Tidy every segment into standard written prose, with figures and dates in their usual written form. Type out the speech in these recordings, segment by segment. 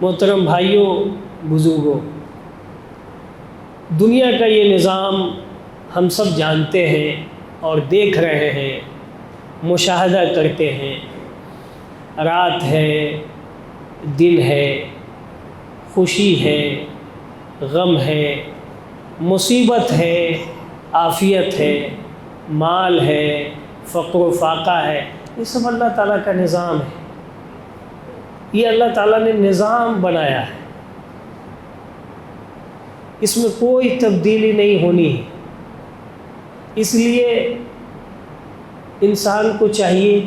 محترم بھائیوں، بزرگوں، دنیا کا یہ نظام ہم سب جانتے ہیں اور دیکھ رہے ہیں، مشاہدہ کرتے ہیں۔ رات ہے، دن ہے، خوشی ہے، غم ہے، مصیبت ہے، عافیت ہے، مال ہے، فقر و فاقہ ہے، یہ سب اللہ تعالیٰ کا نظام ہے۔ یہ اللہ تعالیٰ نے نظام بنایا ہے، اس میں کوئی تبدیلی نہیں ہونی ہے۔ اس لیے انسان کو چاہیے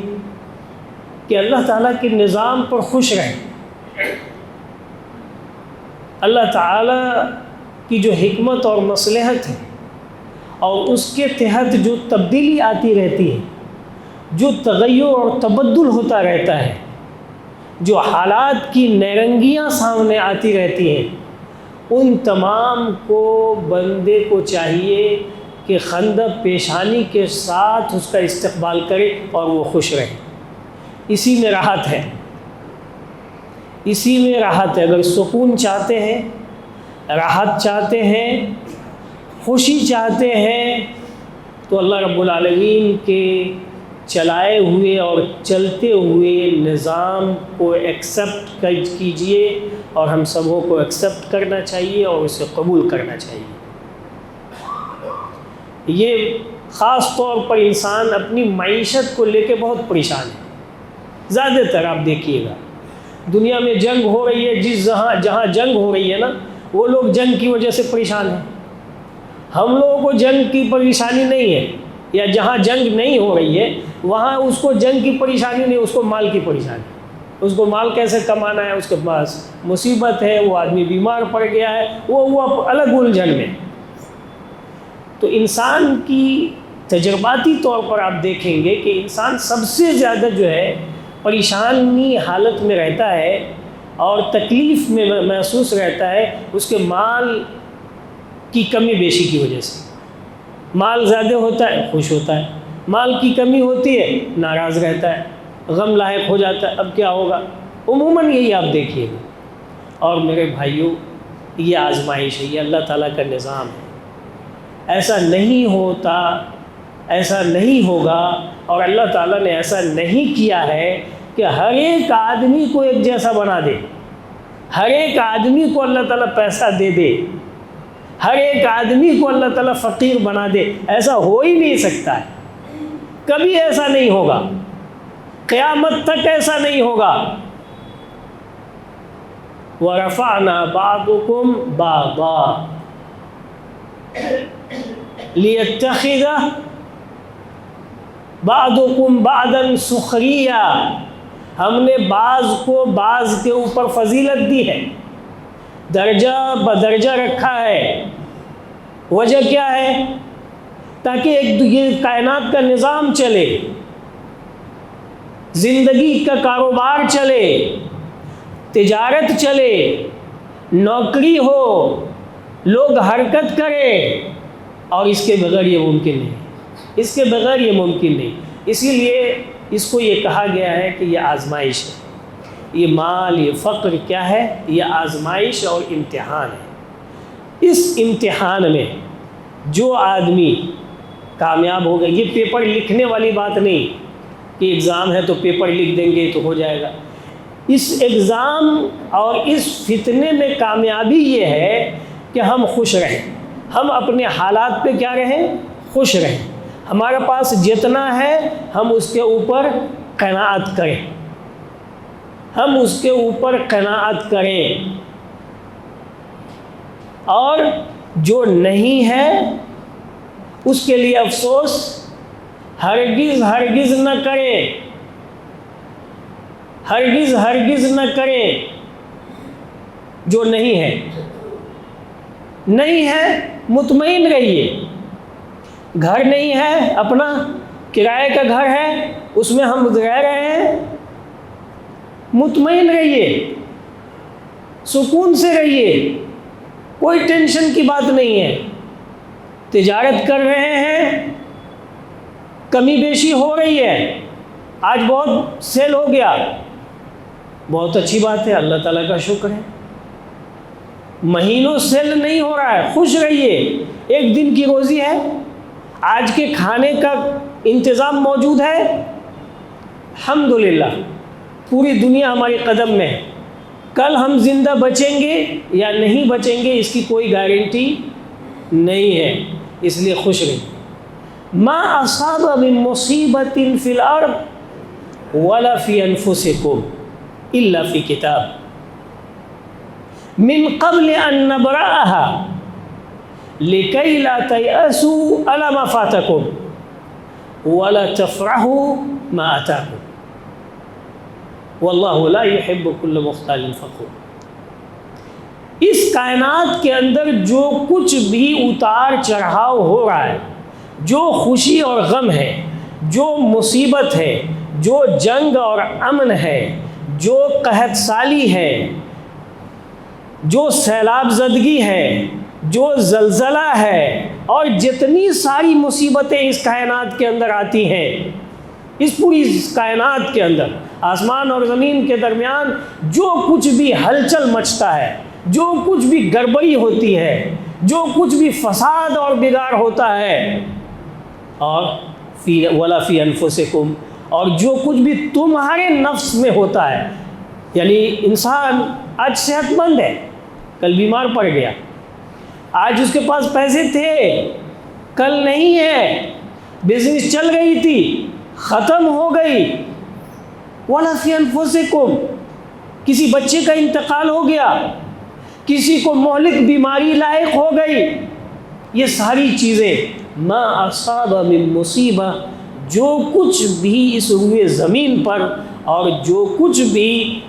کہ اللہ تعالیٰ کے نظام پر خوش رہے۔ اللہ تعالیٰ کی جو حکمت اور مصلحت ہے اور اس کے تحت جو تبدیلی آتی رہتی ہے، جو تغیر اور تبدل ہوتا رہتا ہے، جو حالات کی نیرنگیاں سامنے آتی رہتی ہیں، ان تمام کو بندے کو چاہیے کہ خندق پیشانی کے ساتھ اس کا استقبال کرے اور وہ خوش رہے۔ اسی میں راحت ہے، اسی میں راحت ہے۔ اگر سکون چاہتے ہیں، راحت چاہتے ہیں، خوشی چاہتے ہیں، تو اللہ رب العالمین کے چلائے ہوئے اور چلتے ہوئے نظام کو ایکسیپٹ کیجئے، اور ہم سبوں کو ایکسیپٹ کرنا چاہیے اور اسے قبول کرنا چاہیے۔ یہ خاص طور پر انسان اپنی معیشت کو لے کے بہت پریشان ہے۔ زیادہ تر آپ دیکھیے گا دنیا میں جنگ ہو رہی ہے، جہاں جنگ ہو رہی ہے نا، وہ لوگ جنگ کی وجہ سے پریشان ہیں۔ ہم لوگوں کو جنگ کی پریشانی نہیں ہے، یا جہاں جنگ نہیں ہو رہی ہے وہاں اس کو جنگ کی پریشانی نہیں، اس کو مال کی پریشانی۔ اس کو مال کیسے کمانا ہے، اس کے پاس مصیبت ہے، وہ آدمی بیمار پڑ گیا ہے، وہ الگ الجھن میں۔ تو انسان کی تجرباتی طور پر آپ دیکھیں گے کہ انسان سب سے زیادہ جو ہے پریشانی حالت میں رہتا ہے اور تکلیف میں محسوس رہتا ہے اس کے مال کی کمی بیشی کی وجہ سے۔ مال زیادہ ہوتا ہے خوش ہوتا ہے، مال کی کمی ہوتی ہے ناراض رہتا ہے، غم لاحق ہو جاتا ہے، اب کیا ہوگا؟ عموماً یہی آپ دیکھیے گا۔ اور میرے بھائیوں، یہ آزمائش ہے، یہ اللہ تعالیٰ کا نظام ہے۔ ایسا نہیں ہوتا، ایسا نہیں ہوگا، اور اللہ تعالیٰ نے ایسا نہیں کیا ہے کہ ہر ایک آدمی کو ایک جیسا بنا دے، ہر ایک آدمی کو اللہ تعالیٰ پیسہ دے دے، ہر ایک آدمی کو اللہ تعالیٰ فقیر بنا دے۔ ایسا ہو ہی نہیں سکتا ہے، کبھی ایسا نہیں ہوگا، قیامت تک ایسا نہیں ہوگا۔ وَرَفَعْنَا بَعْضُكُمْ بَعْضًا لِيَتَّخِذَ بَعْضُكُمْ بَعْضًا سُخْرِيًّا، ہم نے بعض کو بعض کے اوپر فضیلت دی ہے، درجہ بدرجہ رکھا ہے۔ وجہ کیا ہے؟ تاکہ یہ کائنات کا نظام چلے، زندگی کا کاروبار چلے، تجارت چلے، نوکری ہو، لوگ حرکت کریں، اور اس کے بغیر یہ ممکن نہیں، اس کے بغیر یہ ممکن نہیں۔ اسی لیے اس کو یہ کہا گیا ہے کہ یہ آزمائش ہے۔ یہ مال، یہ فقر کیا ہے؟ یہ آزمائش اور امتحان ہے۔ اس امتحان میں جو آدمی کامیاب ہو گیا، یہ پیپر لکھنے والی بات نہیں کہ ایگزام ہے تو پیپر لکھ دیں گے تو ہو جائے گا۔ اس ایگزام اور اس فتنے میں کامیابی یہ ہے کہ ہم خوش رہیں، ہم اپنے حالات پہ کیا رہیں؟ خوش رہیں۔ ہمارے پاس جتنا ہے ہم اس کے اوپر قناعت کریں، ہم اس کے اوپر قناعت کریں، اور جو نہیں ہے اس کے لیے افسوس ہرگز ہرگز نہ کریں، ہرگز ہرگز نہ کریں۔ جو نہیں ہے، نہیں ہے مطمئن رہیے۔ گھر نہیں ہے، اپنا کرائے کا گھر ہے، اس میں ہم رہ رہے ہیں، مطمئن رہیے، سکون سے رہیے، کوئی ٹینشن کی بات نہیں ہے۔ تجارت کر رہے ہیں، کمی بیشی ہو رہی ہے، آج بہت سیل ہو گیا، بہت اچھی بات ہے، اللہ تعالیٰ کا شکر ہے۔ مہینوں سیل نہیں ہو رہا ہے، خوش رہیے، ایک دن کی روزی ہے، آج کے کھانے کا انتظام موجود ہے، الحمدللہ پوری دنیا ہماری قدم میں ہے۔ کل ہم زندہ بچیں گے یا نہیں بچیں گے اس کی کوئی گارنٹی نہیں ہے، اس لیے خوش رہیے۔ ما اصاب من مصیبت فی الارض ولا فی انفسکم الا فی کتاب من قبل ان نبرأها لکی لا تیأسوا علی ما فاتکم ولا تفرحوا ما آتاکم واللہ لا يحب كل مختال فخور۔ اس کائنات کے اندر جو کچھ بھی اتار چڑھاؤ ہو رہا ہے، جو خوشی اور غم ہے، جو مصیبت ہے، جو جنگ اور امن ہے، جو قحط سالی ہے، جو سیلاب زدگی ہے، جو زلزلہ ہے، اور جتنی ساری مصیبتیں اس کائنات کے اندر آتی ہیں، اس پوری کائنات کے اندر آسمان اور زمین کے درمیان جو کچھ بھی ہلچل مچتا ہے، جو کچھ بھی گڑبڑی ہوتی ہے، جو کچھ بھی فساد اور بگاڑ ہوتا ہے، اور ولا فی انفسکم، اور جو کچھ بھی تمہارے نفس میں ہوتا ہے، یعنی انسان آج صحت مند ہے، کل بیمار پڑ گیا، آج اس کے پاس پیسے تھے، کل نہیں ہے، بزنس چل رہی تھی، ختم ہو گئی، وَلَا فِي أَنفُسِكُمْ، کسی بچے کا انتقال ہو گیا، کسی کو مہلک بیماری لاحق ہو گئی، یہ ساری چیزیں ما اصاب من مصیبہ، جو کچھ بھی اس روئے زمین پر اور جو کچھ بھی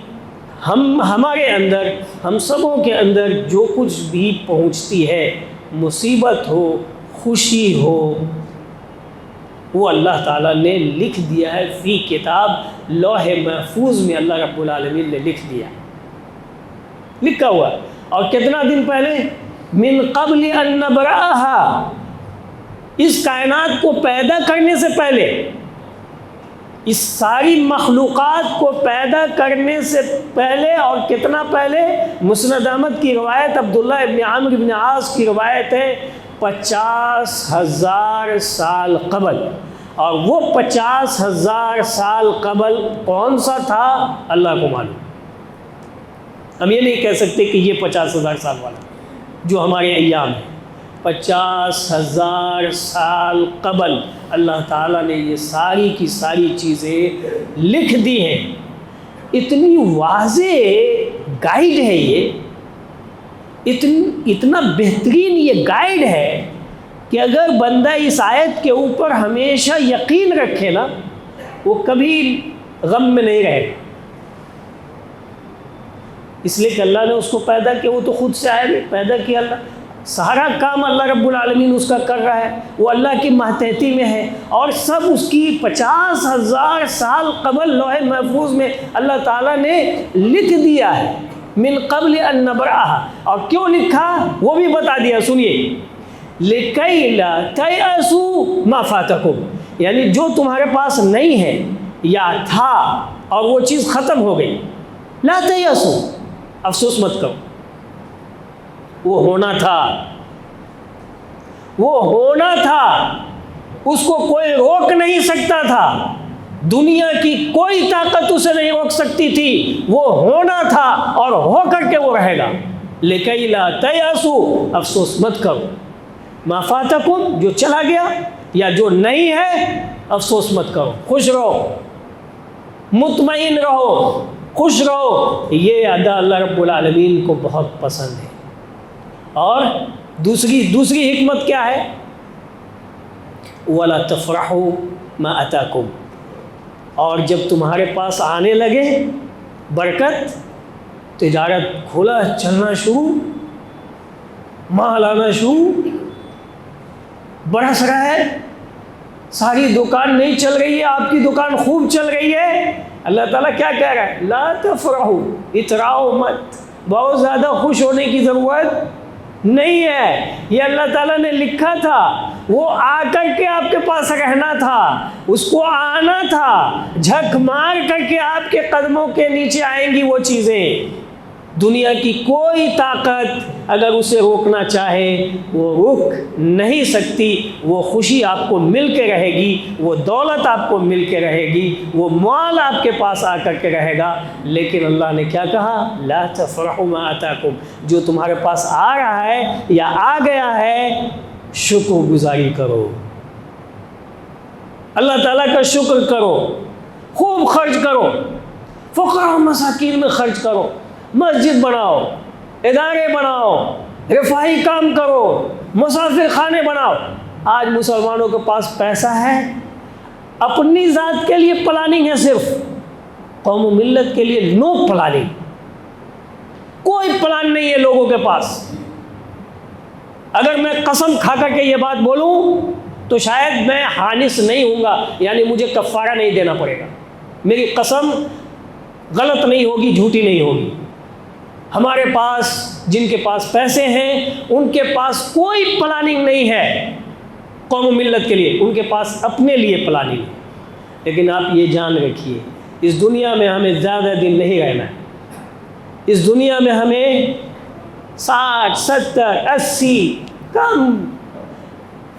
ہمارے اندر، ہم سبوں کے اندر جو کچھ بھی پہنچتی ہے، مصیبت ہو، خوشی ہو، وہ اللہ تعالیٰ نے لکھ دیا ہے فی کتاب، لوح محفوظ میں اللہ رب العالمین نے لکھ دیا، لکھا ہوا۔ اور کتنا دن پہلے؟ من قبل ان نبرأها، اس کائنات کو پیدا کرنے سے پہلے، اس ساری مخلوقات کو پیدا کرنے سے پہلے، اور کتنا پہلے؟ مسند احمد کی روایت، عبداللہ ابن عامر ابن عاص کی روایت ہے، 50,000 سال قبل۔ اور وہ 50,000 سال قبل کون سا تھا اللہ کو معلوم، ہم یہ نہیں کہہ سکتے کہ یہ 50,000 سال والا جو ہمارے ایام ہے۔ 50,000 سال قبل اللہ تعالیٰ نے یہ ساری کی ساری چیزیں لکھ دی ہیں۔ اتنی واضح گائیڈ ہے یہ، اتنا بہترین یہ گائیڈ ہے کہ اگر بندہ اس آیت کے اوپر ہمیشہ یقین رکھے نا، وہ کبھی غم میں نہیں رہے گا، اس لیے کہ اللہ نے اس کو پیدا کیا، وہ تو خود سے آیا نہیں، پیدا کیا اللہ، سارا کام اللہ رب العالمین اس کا کر رہا ہے، وہ اللہ کی ماتحتی میں ہے، اور سب اس کی 50,000 سال قبل لوح محفوظ میں اللہ تعالیٰ نے لکھ دیا ہے، من قبل ان نبرأها۔ اور کیوں لکھا وہ بھی بتا دیا، سنیے، لِكَيْ لَا تَيْأَسُوا مَا فَاتَكُمْ، یعنی جو تمہارے پاس نہیں ہے یا تھا اور وہ چیز ختم ہو گئی، لا تَيْأَسُوا، افسوس مت کرو، وہ ہونا تھا، وہ ہونا تھا، اس کو کوئی روک نہیں سکتا تھا، دنیا کی کوئی طاقت اسے نہیں روک سکتی تھی، وہ ہونا تھا اور ہو کر کے وہ رہے گا۔ لِكَيْ لَا تَيْأَسُوا، افسوس مت کرو، مَا فَاتَكُمْ، جو چلا گیا یا جو نہیں ہے، افسوس مت کرو، خوش رہو، مطمئن رہو، خوش رہو۔ یہ ادا اللہ رب العالمین کو بہت پسند ہے۔ اور دوسری حکمت کیا ہے؟ وَلَا تَفْرَحُوا مَا أَتَاكُمْ، اور جب تمہارے پاس آنے لگے برکت، تجارت کھولا چلنا شروع، مال آنا شروع، برس رہا ہے، ساری دکان نہیں چل رہی ہے، آپ کی دکان خوب چل رہی ہے، اللہ تعالیٰ کیا کہہ رہا ہے؟ لا تفرحوا، اتراؤ مت، بہت زیادہ خوش ہونے کی ضرورت نہیں ہے، یہ اللہ تعالیٰ نے لکھا تھا، وہ آ کر کے آپ کے پاس رہنا تھا، اس کو آنا تھا، جھک مار کر کے آپ کے قدموں کے نیچے آئیں گی وہ چیزیں۔ دنیا کی کوئی طاقت اگر اسے روکنا چاہے وہ روک نہیں سکتی۔ وہ خوشی آپ کو مل کے رہے گی، وہ دولت آپ کو مل کے رہے گی، وہ مال آپ کے پاس آ کر کے رہے گا، لیکن اللہ نے کیا کہا؟ لا تفرحوا ما آتاکم، جو تمہارے پاس آ رہا ہے یا آ گیا ہے شکر گزاری کرو، اللہ تعالیٰ کا شکر کرو، خوب خرچ کرو، فقراء و مساکین میں خرچ کرو، مسجد بناؤ، ادارے بناؤ، رفاہی کام کرو، مسافر خانے بناؤ۔ آج مسلمانوں کے پاس پیسہ ہے، اپنی ذات کے لیے پلاننگ ہے، صرف قوم و ملت کے لیے نو پلاننگ، کوئی پلان نہیں ہے لوگوں کے پاس۔ اگر میں قسم کھا کر کے یہ بات بولوں تو شاید میں حانث نہیں ہوں گا، یعنی مجھے کفارہ نہیں دینا پڑے گا، میری قسم غلط نہیں ہوگی، جھوٹی نہیں ہوگی۔ ہمارے پاس جن کے پاس پیسے ہیں ان کے پاس کوئی پلاننگ نہیں ہے قوم و ملت کے لیے، ان کے پاس اپنے لیے پلاننگ ہے۔ لیکن آپ یہ جان رکھیے اس دنیا میں ہمیں زیادہ دن نہیں رہنا ہے، اس دنیا میں ہمیں 60 70 80 کم،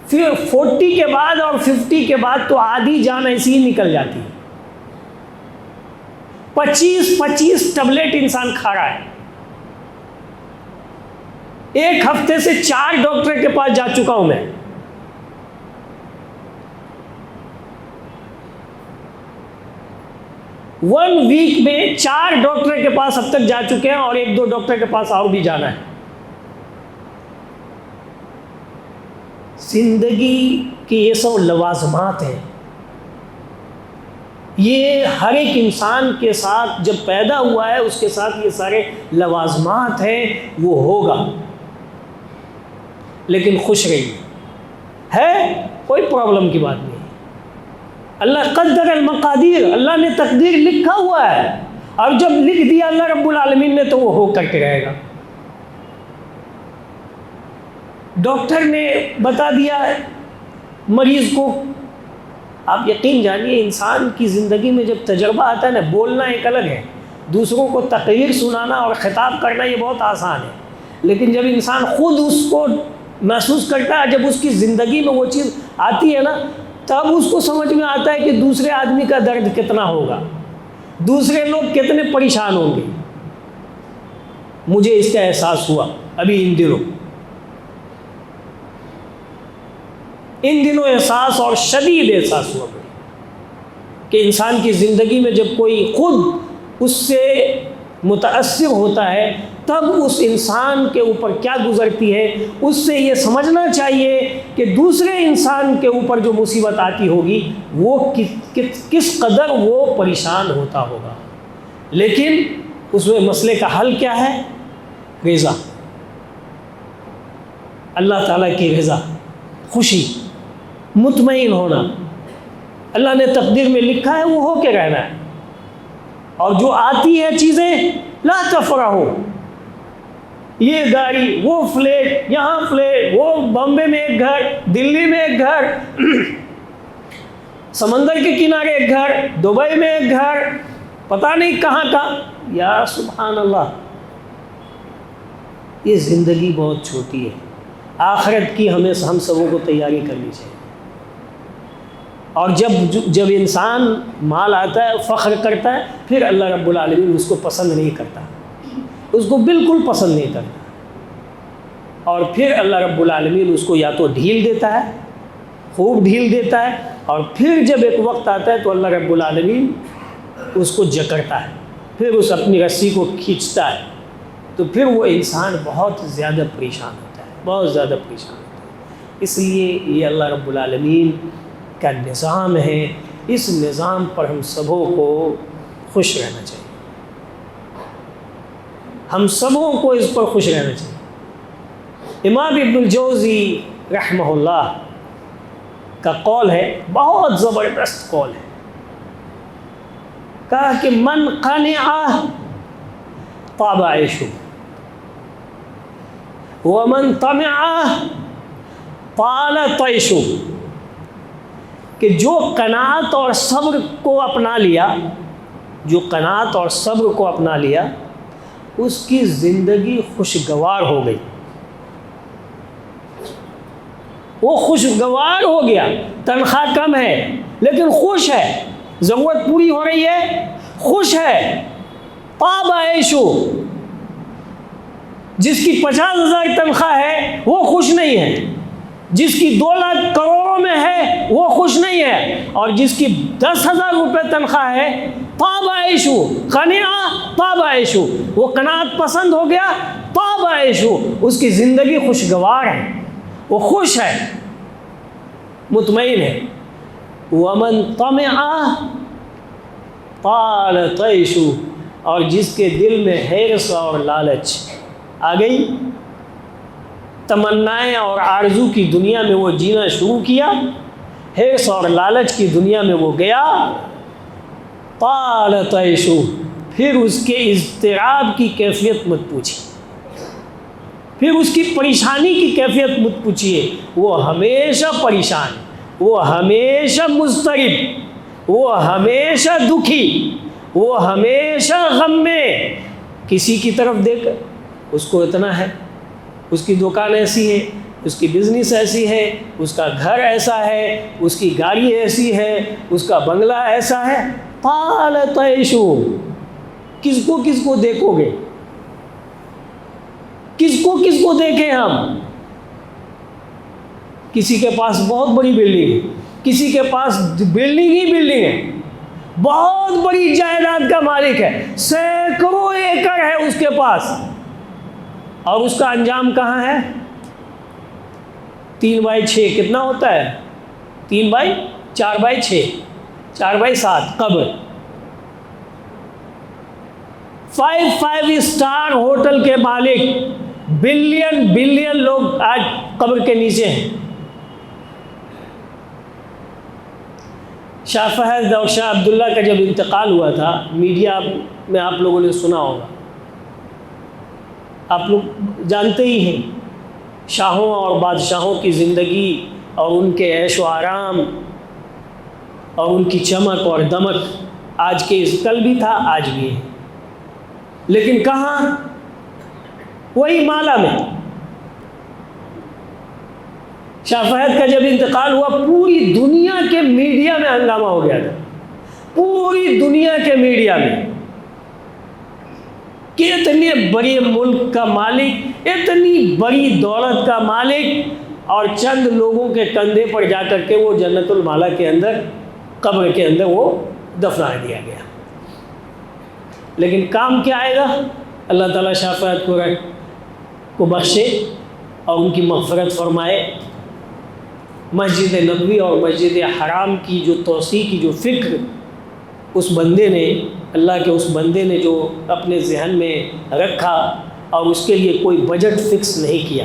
پھر 40 کے بعد اور 50 کے بعد تو آدھی جان ایسی ہی نکل جاتی ہے۔ 25 ٹیبلٹ انسان کھا رہا ہے۔ ایک ہفتے سے 4 ڈاکٹر کے پاس جا چکا ہوں میں، ون ویک میں 4 ڈاکٹر کے پاس اب تک جا چکے ہیں، اور 1-2 ڈاکٹر کے پاس اور بھی جانا ہے۔ زندگی کی یہ سب لوازمات ہیں، یہ ہر ایک انسان کے ساتھ جب پیدا ہوا ہے اس کے ساتھ یہ سارے لوازمات ہیں، وہ ہوگا، لیکن خوش رہیے، ہے کوئی پرابلم کی بات نہیں۔ اللہ قدر المقادیر، اللہ نے تقدیر لکھا ہوا ہے، اور جب لکھ دیا اللہ رب العالمین نے تو وہ ہو کر کے رہے گا۔ ڈاکٹر نے بتا دیا ہے مریض کو، آپ یقین جانیے انسان کی زندگی میں جب تجربہ آتا ہے نا، بولنا ایک الگ ہے، دوسروں کو تقریر سنانا اور خطاب کرنا یہ بہت آسان ہے، لیکن جب انسان خود اس کو محسوس کرتا ہے، جب اس کی زندگی میں وہ چیز آتی ہے نا، تب اس کو سمجھ میں آتا ہے کہ دوسرے آدمی کا درد کتنا ہوگا، دوسرے لوگ کتنے پریشان ہوں گے۔ مجھے اس کا احساس ہوا ابھی ان دنوں احساس، اور شدید احساس ہوا کہ انسان کی زندگی میں جب کوئی خود اس سے متاثر ہوتا ہے تب اس انسان کے اوپر کیا گزرتی ہے، اس سے یہ سمجھنا چاہیے کہ دوسرے انسان کے اوپر جو مصیبت آتی ہوگی وہ کس قدر وہ پریشان ہوتا ہوگا۔ لیکن اس میں مسئلے کا حل کیا ہے؟ رضا، اللہ تعالیٰ کی رضا، خوشی، مطمئن ہونا۔ اللہ نے تقدیر میں لکھا ہے وہ ہو کے رہنا ہے، اور جو آتی ہے چیزیں لا تفرحوا، یہ گاڑی، وہ فلیٹ، یہاں فلیٹ، وہ بامبے میں ایک گھر، دلی میں ایک گھر، سمندر کے کنارے ایک گھر، دبئی میں ایک گھر، پتہ نہیں کہاں کا، یا سبحان اللہ۔ یہ زندگی بہت چھوٹی ہے، آخرت کی ہم سبوں کو تیاری کرنی چاہیے۔ اور جب انسان مال آتا ہے، فخر کرتا ہے، پھر اللہ رب العالمین اس کو پسند نہیں کرتا، اس کو بالکل پسند نہیں کرتا، اور پھر اللہ رب العالمین اس کو یا تو ڈھیل دیتا ہے، خوب ڈھیل دیتا ہے، اور پھر جب ایک وقت آتا ہے تو اللہ رب العالمین اس کو جکڑتا ہے، پھر اس اپنی رسی کو کھینچتا ہے، تو پھر وہ انسان بہت زیادہ پریشان ہوتا ہے، بہت زیادہ پریشان ہوتا ہے۔ اس لیے یہ اللہ رب العالمین کا نظام ہے، اس نظام پر ہم سبوں کو خوش رہنا چاہیے، ہم سبوں کو اس پر خوش رہنا چاہیے۔ امام ابن الجوزی رحمہ اللہ کا قول ہے، بہت زبردست قول ہے، کہا کہ من قنع طاب عیشہ ومن طمع طال طیشو، کہ جو قناعت اور صبر کو اپنا لیا، جو قناعت اور صبر کو اپنا لیا، اس کی زندگی خوشگوار ہو گئی، وہ خوشگوار ہو گیا، تنخواہ کم ہے لیکن خوش ہے، ضرورت پوری ہو رہی ہے، خوش ہے۔ طاب عیشو، جس کی 50,000 تنخواہ ہے وہ خوش نہیں ہے، جس کی 2 لاکھ کروڑوں میں ہے وہ خوش نہیں ہے، اور جس کی 10,000 روپے تنخواہ ہے، طاب عیشو قنیعہ طاب عیشو، وہ قناعت پسند ہو گیا، طاب عیشو، اس کی زندگی خوشگوار ہے، وہ خوش ہے، مطمئن ہے۔ ومن طمع طال طیشو، اور جس کے دل میں حرص اور لالچ آ گئی، تمنائیں اور آرزو کی دنیا میں وہ جینا شروع کیا، حرص اور لالچ کی دنیا میں وہ گیا، طال طیشو، پھر اس کے اضطراب کی کیفیت مت پوچھیے، پھر اس کی پریشانی کی کیفیت مت پوچھیے، وہ ہمیشہ پریشان، وہ ہمیشہ مضطرب، وہ ہمیشہ دکھی، وہ ہمیشہ غم میں، کسی کی طرف دیکھ اس کو اتنا ہے، اس کی دکان ایسی ہے، اس کی بزنس ایسی ہے، اس کا گھر ایسا ہے، اس کی گاڑی ایسی ہے، اس کا بنگلہ ایسا ہے، طال طیشو، کس کو دیکھو گے، کس کو دیکھیں ہم؟ کسی کے پاس بہت بڑی بلڈنگ ہے، کسی کے پاس بلڈنگ ہی بلڈنگ ہے، بہت بڑی جائیداد کا مالک ہے، سینکڑوں ایکڑ ہے اس کے پاس، اور اس کا انجام کہاں ہے؟ 3/6 کتنا ہوتا ہے؟ 4/6 4/7 قبر۔ 5 اسٹار ہوٹل کے مالک، بلین لوگ آج قبر کے نیچے ہیں۔ شاہ فہد اور شاہ عبداللہ کا جب انتقال ہوا تھا، میڈیا میں آپ لوگوں نے سنا ہوگا، آپ لوگ جانتے ہی ہیں شاہوں اور بادشاہوں کی زندگی اور ان کے عیش و آرام اور ان کی چمک اور دمک، آج کے کل بھی تھا، آج بھی ہے، لیکن کہاں؟ وہی مالا میں۔ شاہ فہد کا جب انتقال ہوا، پوری دنیا کے میڈیا میں ہنگامہ ہو گیا تھا، پوری دنیا کے میڈیا میں، کہ اتنے بڑے ملک کا مالک، اتنی بڑی دولت کا مالک، اور چند لوگوں کے کندھے پر جا کر کے وہ جنت المالا کے اندر، قبر کے اندر وہ دفنا دیا گیا۔ لیکن کام کیا آئے گا؟ اللہ تعالیٰ شاہ فہد کو بخشے اور ان کی مغفرت فرمائے۔ مسجد نبوی اور مسجد حرام کی جو توسیع کی جو فکر اس بندے نے، اللہ کے اس بندے نے جو اپنے ذہن میں رکھا، اور اس کے لیے کوئی بجٹ فکس نہیں کیا،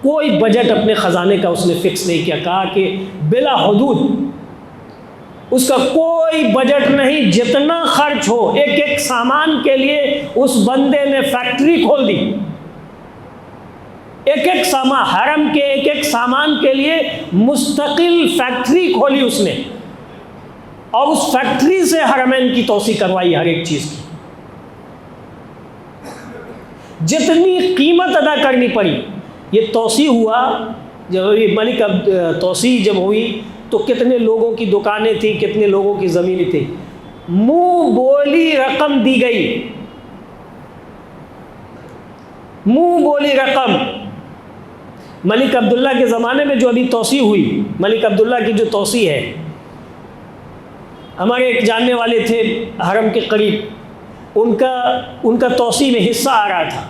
کوئی بجٹ اپنے خزانے کا اس نے فکس نہیں کیا، کہا کہ بلا حدود، اس کا کوئی بجٹ نہیں، جتنا خرچ ہو، ایک سامان کے لیے اس بندے نے فیکٹری کھول دی، ایک سامان، حرم کے ایک سامان کے لیے مستقل فیکٹری کھولی اس نے، اور اس فیکٹری سے حرمین کی توسیع کروائی، ہر ایک چیز کی، جتنی قیمت ادا کرنی پڑی۔ یہ توسیع ہوا، جب ملک توسیع جب ہوئی تو کتنے لوگوں کی دکانیں تھیں، کتنے لوگوں کی زمینیں تھیں، منہ بولی رقم دی گئی، منہ بولی رقم۔ ملک عبداللہ کے زمانے میں جو ابھی توسیع ہوئی، ملک عبداللہ کی جو توسیع ہے، ہمارے ایک جاننے والے تھے حرم کے قریب، ان کا توسیع میں حصہ آ رہا تھا،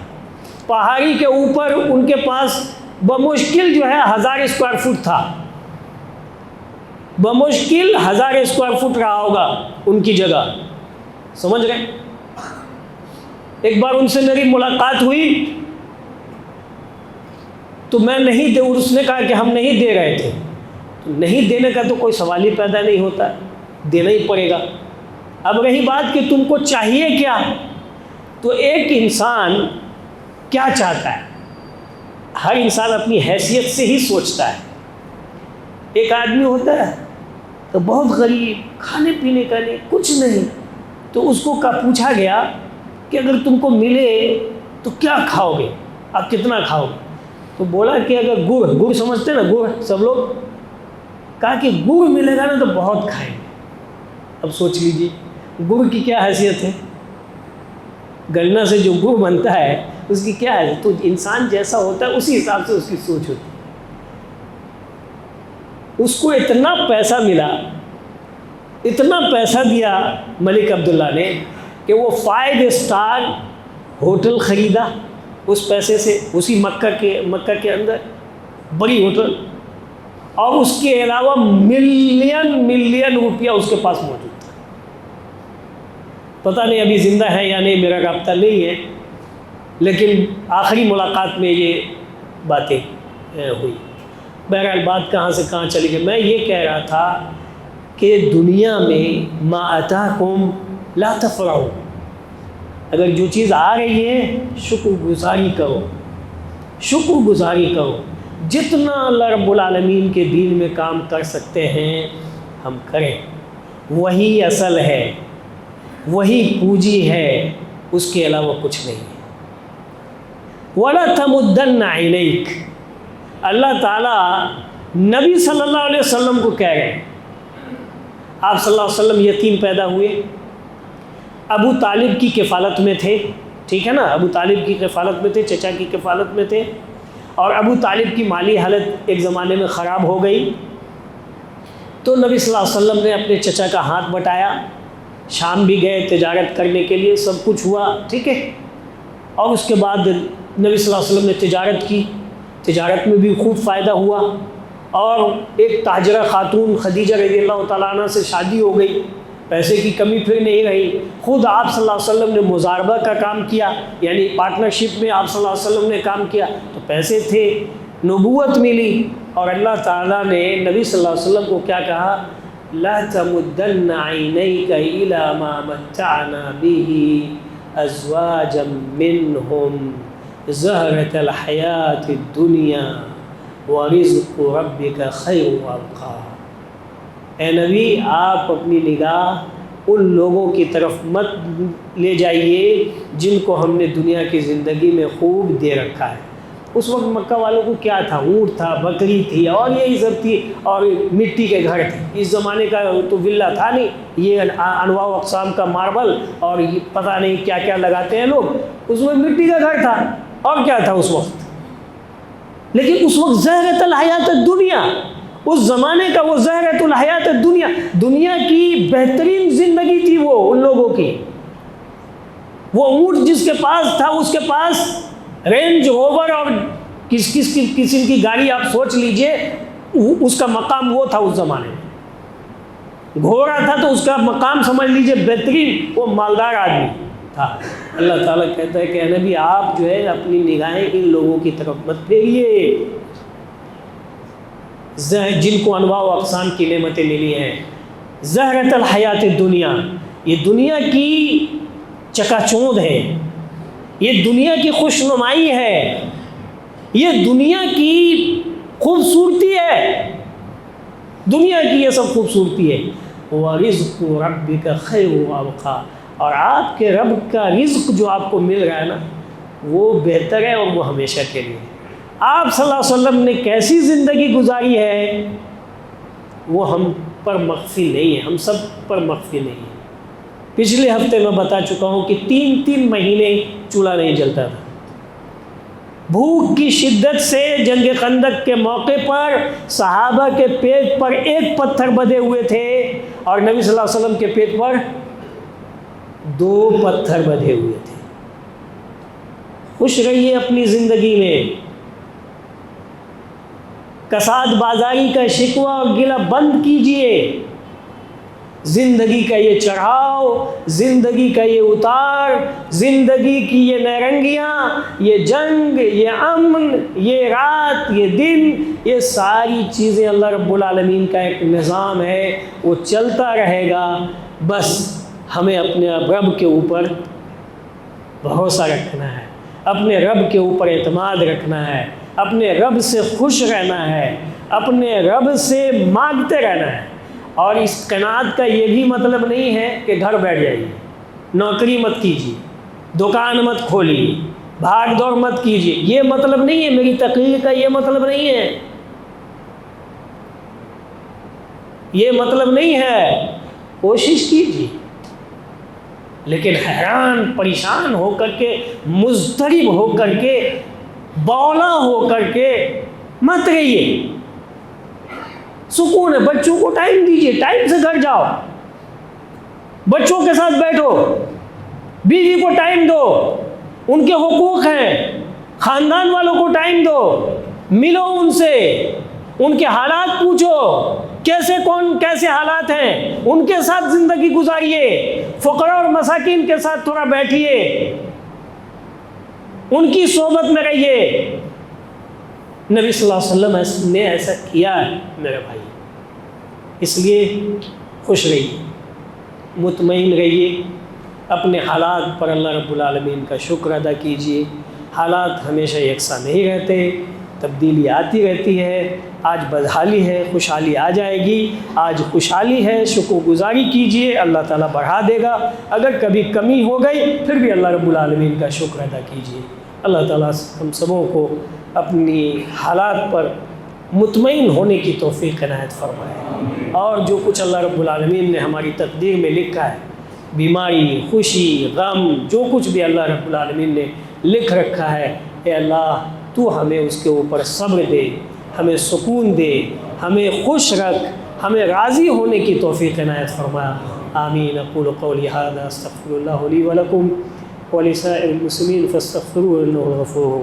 پہاڑی کے اوپر ان کے پاس بمشکل جو ہے 1000 اسکوائر فٹ تھا، بمشکل 1000 اسکوائر فٹ رہا ہوگا ان کی جگہ، سمجھ رہے؟ ایک بار ان سے میری ملاقات ہوئی تو میں نہیں دے، اس نے کہا کہ ہم نہیں دے رہے تھے، تو نہیں دینے کا تو کوئی سوال ہی پیدا نہیں ہوتا، دینا ہی پڑے گا۔ اب رہی بات کہ تم کو چاہیے کیا، تو ایک انسان کیا چاہتا ہے؟ ہر انسان اپنی حیثیت سے ہی سوچتا ہے. ایک آدمی ہوتا ہے تو بہت غریب، کھانے پینے کا نہیں، کچھ نہیں، تو اس کو پوچھا گیا کہ اگر تم کو ملے تو کیا کھاؤ گے، آپ کتنا کھاؤ گے؟ تو بولا کہ اگر گڑ سمجھتے نا، گڑ سب لوگ، کہا کہ گڑ ملے گا نا تو بہت کھائیں گے. اب سوچ لیجیے گڑ کی کیا حیثیت ہے، گلنا سے جو گڑ بنتا ہے اس کی کیا ہے. تو انسان جیسا ہوتا ہے اسی حساب سے اس کی سوچ ہوتی ہے. اس کو اتنا پیسہ ملا، اتنا پیسہ دیا ملک عبداللہ نے کہ وہ 5 اسٹار ہوٹل خریدا اس پیسے سے، اسی مکہ کے اندر بڑی ہوٹل، اور اس کے علاوہ ملین روپیہ اس کے پاس موجود تھا. پتہ نہیں ابھی زندہ ہے یا نہیں، میرا رابطہ نہیں ہے، لیکن آخری ملاقات میں یہ باتیں ہوئی. بہرحال بات کہاں سے کہاں چلی گئی. میں یہ کہہ رہا تھا کہ دنیا میں ما اتاکم لا تفرحوا، اگر جو چیز آ رہی ہے شکر گزاری کرو، شکر گزاری کرو. جتنا اللہ رب العالمین کے دین میں کام کر سکتے ہیں ہم کریں، وہی اصل ہے، وہی پونجی ہے، اس کے علاوہ کچھ نہیں ہے. وَلَا تَمُدَّنَّ عَيْنَيْكَ، اللہ تعالیٰ نبی صلی اللہ علیہ وسلم کو کہہ رہے ہیں. آپ صلی اللہ علیہ وسلم یتیم پیدا ہوئے، ابو طالب کی کفالت میں تھے، ٹھیک ہے نا، ابو طالب کی کفالت میں تھے، چچا کی کفالت میں تھے، اور ابو طالب کی مالی حالت ایک زمانے میں خراب ہو گئی. تو نبی صلی اللہ علیہ وسلم نے اپنے چچا کا ہاتھ بٹایا، شام بھی گئے تجارت کرنے کے لیے، سب کچھ ہوا ٹھیک ہے. اور اس کے بعد نبی صلی اللہ علیہ وسلم نے تجارت کی، تجارت میں بھی خوب فائدہ ہوا، اور ایک تاجرہ خاتون خدیجہ رضی اللہ تعالیٰ عنہ سے شادی ہو گئی، پیسے کی کمی پھر نہیں رہی. خود آپ صلی اللہ علیہ وسلم نے مزاربہ کا کام کیا، یعنی پارٹنرشپ میں آپ صلی اللہ علیہ وسلم نے کام کیا، تو پیسے تھے، نبوت ملی. اور اللہ تعالیٰ نے نبی صلی اللہ علیہ وسلم کو کیا کہا؟ لا تمدن عینیک الی ما متعنا به ازواجا منهم زہرۃ الحیاۃ الدنیا ورزق ربک خیر وابقیٰ. اے نبی آپ اپنی نگاہ ان لوگوں کی طرف مت لے جائیے جن کو ہم نے دنیا کی زندگی میں خوب دے رکھا ہے. اس وقت مکہ والوں کو کیا تھا؟ اونٹ تھا، بکری تھی، اور یہی سب تھی، اور مٹی کے گھر تھے. اس زمانے کا تو ولا تھا نہیں، یہ انواع و اقسام کا ماربل اور یہ پتہ نہیں کیا کیا لگاتے ہیں لوگ. اس وقت مٹی کا گھر تھا، اور کیا تھا اس وقت. لیکن اس وقت زہرۃ الحیات الدنیا، اس زمانے کا وہ زہرۃ الحیات الدنیا، دنیا کی بہترین زندگی تھی وہ ان لوگوں کی. وہ اونٹ جس کے پاس تھا اس کے پاس رینج روور اور کس قسم کی گاڑی آپ سوچ لیجئے، اس کا مقام وہ تھا اس زمانے میں. گھوڑا تھا تو اس کا مقام سمجھ لیجئے بہترین، وہ مالدار آدمی تھا. اللہ تعالیٰ کہتا ہے کہ اے نبی آپ جو ہے اپنی نگاہیں ان لوگوں کی طرف مت پھیریے جن کو انواع و اقسام کی نعمتیں ملی ہیں. زہرۃ الحیات الدنیا، یہ دنیا کی چکا چوند ہے، یہ دنیا کی خوش نمائی ہے، یہ دنیا کی خوبصورتی ہے، دنیا کی یہ سب خوبصورتی ہے. وَرِزْقُ رَبِّكَ خَيْرٌ وَأَبْقَىٰ، اور آپ کے رب کا رزق جو آپ کو مل رہا ہے نا وہ بہتر ہے اور وہ ہمیشہ کے لیے. آپ صلی اللہ علیہ وسلم نے کیسی زندگی گزاری ہے وہ ہم پر مخفی نہیں ہے، ہم سب پر مخفی نہیں ہے. پچھلے ہفتے میں بتا چکا ہوں کہ 3 مہینے چولہا نہیں جلتا تھا. بھوک کی شدت سے جنگ خندق کے موقع پر صحابہ کے پیٹ پر 1 پتھر بدے ہوئے تھے، اور نبی صلی اللہ علیہ وسلم کے پیٹ پر 2 پتھر بدے ہوئے تھے. خوش رہیے اپنی زندگی میں، کساد بازاری کا شکوہ اور گلہ بند کیجئے. زندگی کا یہ چڑھاؤ، زندگی کا یہ اتار، زندگی کی یہ نیرنگیاں، یہ جنگ، یہ امن، یہ رات، یہ دن، یہ ساری چیزیں اللہ رب العالمین کا ایک نظام ہے، وہ چلتا رہے گا. بس ہمیں اپنے رب کے اوپر بھروسہ رکھنا ہے، اپنے رب کے اوپر اعتماد رکھنا ہے، اپنے رب سے خوش رہنا ہے، اپنے رب سے مانگتے رہنا ہے۔ اور اس قناعت کا یہ بھی مطلب نہیں ہے کہ گھر بیٹھ جائیے، نوکری مت کیجیے، دکان مت کھولیے، بھاگ دوڑ مت کیجیے، یہ مطلب نہیں ہے، میری تقریر کا یہ مطلب نہیں ہے، یہ مطلب نہیں ہے۔ کوشش کیجیے، لیکن حیران پریشان ہو کر کے، مضطرب ہو کر کے، بولا ہو کر کے مت رہیے۔ سکون ہے، بچوں کو ٹائم دیجیے، ٹائم سے گھر جاؤ، بچوں کے ساتھ بیٹھو، بیوی کو ٹائم دو، ان کے حقوق ہیں، خاندان والوں کو ٹائم دو، ملو ان سے، ان کے حالات پوچھو، کیسے حالات ہیں، ان کے ساتھ زندگی گزاریے، فقراء اور مساکین کے ساتھ تھوڑا بیٹھیے، ان کی صحبت میں رہیے۔ نبی صلی اللہ علیہ وسلم نے ایسا کیا ہے میرے بھائی، اس لیے خوش رہیے، مطمئن رہیے، اپنے حالات پر اللہ رب العالمین کا شکر ادا کیجیے۔ حالات ہمیشہ یکساں نہیں رہتے، تبدیلی آتی رہتی ہے، آج بدحالی ہے، خوشحالی آ جائے گی، آج خوشحالی ہے، شکر گزاری کیجیے، اللہ تعالیٰ بڑھا دے گا، اگر کبھی کمی ہو گئی پھر بھی اللہ رب العالمین کا شکر ادا کیجیے۔ اللہ تعالیٰ ہم سبوں کو اپنی حالات پر مطمئن ہونے کی توفیق عنایت فرمائے، اور جو کچھ اللہ رب العالمین نے ہماری تقدیر میں لکھا ہے، بیماری، خوشی، غم، جو کچھ بھی اللہ رب العالمین نے لکھ رکھا ہے، اے اللہ تو ہمیں اس کے اوپر صبر دے، ہمیں سکون دے، ہمیں خوش رکھ، ہمیں راضی ہونے کی توفیق عنایت فرما۔ آمین۔ اقول قولی ھذا استغفر اللہ لی ولکم ولسائر المسلمین فاستغفروہ انہ غفور